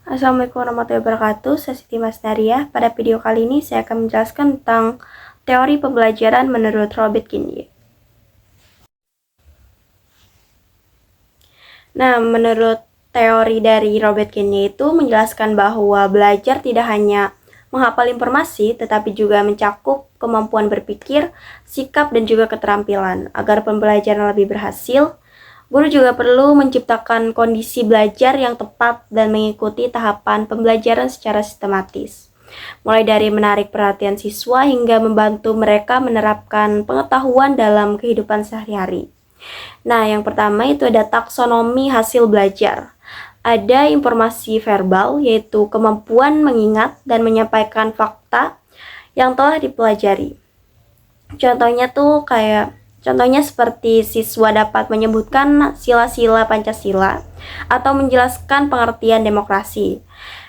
Assalamualaikum warahmatullahi wabarakatuh, saya Siti Masnaria. Pada video kali ini saya akan menjelaskan tentang teori pembelajaran menurut Robert Kiniye. Nah, menurut teori dari Robert Kiniye itu menjelaskan bahwa belajar tidak hanya menghafal informasi, tetapi juga mencakup kemampuan berpikir, sikap, dan juga keterampilan. Agar pembelajaran lebih berhasil, guru juga perlu menciptakan kondisi belajar yang tepat dan mengikuti tahapan pembelajaran secara sistematis. Mulai dari menarik perhatian siswa hingga membantu mereka menerapkan pengetahuan dalam kehidupan sehari-hari. Nah, yang pertama itu ada taksonomi hasil belajar. Ada informasi verbal, yaitu kemampuan mengingat dan menyampaikan fakta yang telah dipelajari. Contohnya seperti siswa dapat menyebutkan sila-sila Pancasila atau menjelaskan pengertian demokrasi.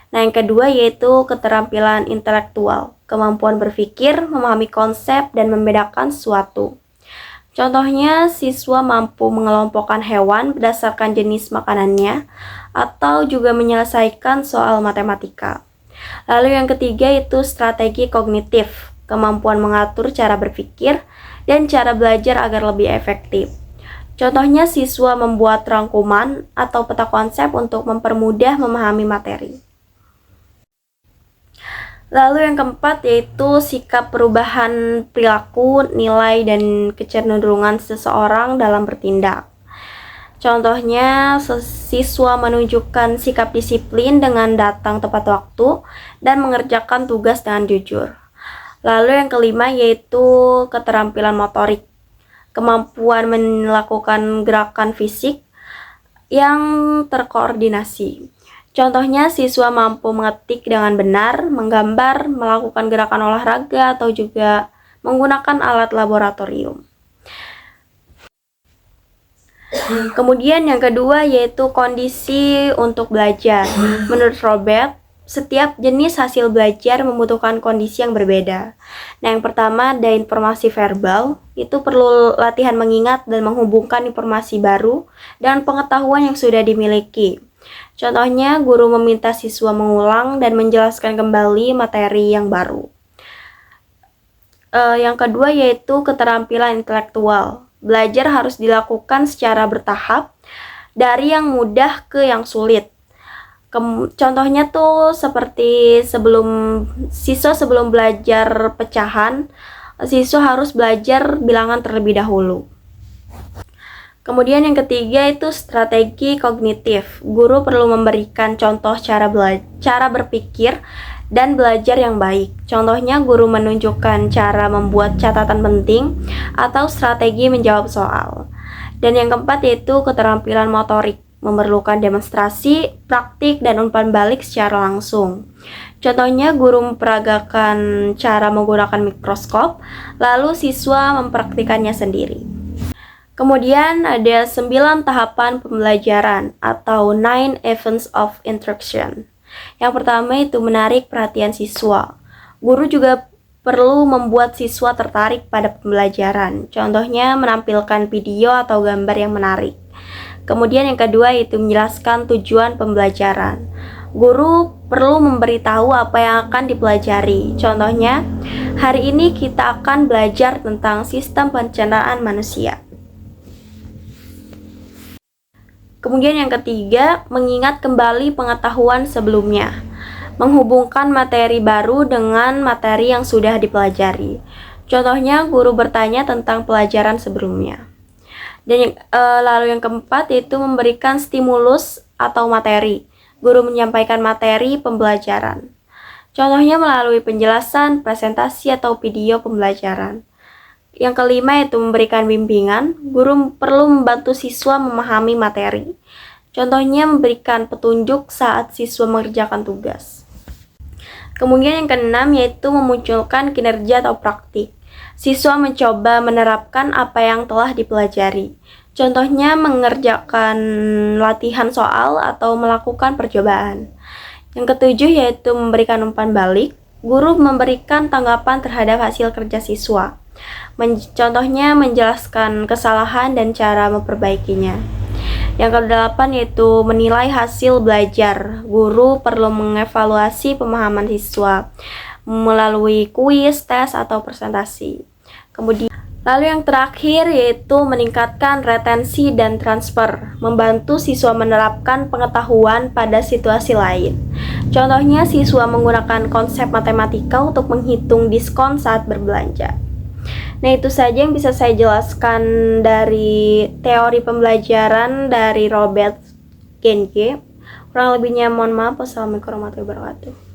Nah, yang kedua yaitu keterampilan intelektual, kemampuan berpikir, memahami konsep, dan membedakan sesuatu. Contohnya, siswa mampu mengelompokkan hewan berdasarkan jenis makanannya atau juga menyelesaikan soal matematika. Lalu yang ketiga itu strategi kognitif, kemampuan mengatur cara berpikir dan cara belajar agar lebih efektif. Contohnya, siswa membuat rangkuman atau peta konsep untuk mempermudah memahami materi. Lalu yang keempat yaitu sikap perubahan perilaku, nilai, dan kecenderungan seseorang dalam bertindak. Contohnya, siswa menunjukkan sikap disiplin dengan datang tepat waktu dan mengerjakan tugas dengan jujur. Lalu yang kelima yaitu keterampilan motorik, kemampuan melakukan gerakan fisik yang terkoordinasi. Contohnya, siswa mampu mengetik dengan benar, menggambar, melakukan gerakan olahraga, atau juga menggunakan alat laboratorium. Kemudian yang kedua yaitu kondisi untuk belajar. Menurut Robert, setiap jenis hasil belajar membutuhkan kondisi yang berbeda. Nah, yang pertama ada informasi verbal, itu perlu latihan mengingat dan menghubungkan informasi baru dengan pengetahuan yang sudah dimiliki. Contohnya, guru meminta siswa mengulang dan menjelaskan kembali materi yang baru. Yang kedua yaitu keterampilan intelektual. Belajar harus dilakukan secara bertahap, dari yang mudah ke yang sulit. Contohnya tuh seperti sebelum belajar pecahan, siswa harus belajar bilangan terlebih dahulu. Kemudian yang ketiga itu strategi kognitif. Guru perlu memberikan contoh cara berpikir dan belajar yang baik. Contohnya, guru menunjukkan cara membuat catatan penting atau strategi menjawab soal. Dan yang keempat yaitu keterampilan motorik, memerlukan demonstrasi, praktik, dan umpan balik secara langsung. Contohnya, guru memperagakan cara menggunakan mikroskop, lalu siswa mempraktikannya sendiri. Kemudian ada 9 tahapan pembelajaran atau 9 events of instruction. Yang pertama itu menarik perhatian siswa. Guru juga perlu membuat siswa tertarik pada pembelajaran. Contohnya menampilkan video atau gambar yang menarik. Kemudian yang kedua itu menjelaskan tujuan pembelajaran. Guru perlu memberitahu apa yang akan dipelajari. Contohnya, hari ini kita akan belajar tentang sistem pencernaan manusia. Kemudian yang ketiga, mengingat kembali pengetahuan sebelumnya. Menghubungkan materi baru dengan materi yang sudah dipelajari. Contohnya, guru bertanya tentang pelajaran sebelumnya. Dan lalu yang keempat yaitu memberikan stimulus atau materi. Guru menyampaikan materi pembelajaran. Contohnya melalui penjelasan, presentasi, atau video pembelajaran. Yang kelima yaitu memberikan bimbingan. Guru perlu membantu siswa memahami materi. Contohnya memberikan petunjuk saat siswa mengerjakan tugas. Kemudian yang keenam yaitu memunculkan kinerja atau praktik. Siswa mencoba menerapkan apa yang telah dipelajari. Contohnya mengerjakan latihan soal atau melakukan percobaan. Yang ketujuh yaitu memberikan umpan balik. Guru memberikan tanggapan terhadap hasil kerja siswa. Contohnya menjelaskan kesalahan dan cara memperbaikinya. Yang kedelapan yaitu menilai hasil belajar. Guru perlu mengevaluasi pemahaman siswa melalui kuis, tes, atau presentasi. Kemudian lalu yang terakhir yaitu meningkatkan retensi dan transfer, membantu siswa menerapkan pengetahuan pada situasi lain. Contohnya, siswa menggunakan konsep matematika untuk menghitung diskon saat berbelanja. Nah, itu saja yang bisa saya jelaskan dari teori pembelajaran dari Robert Genke. Kurang lebihnya mohon maaf. Wassalamualaikum warahmatullahi wabarakatuh.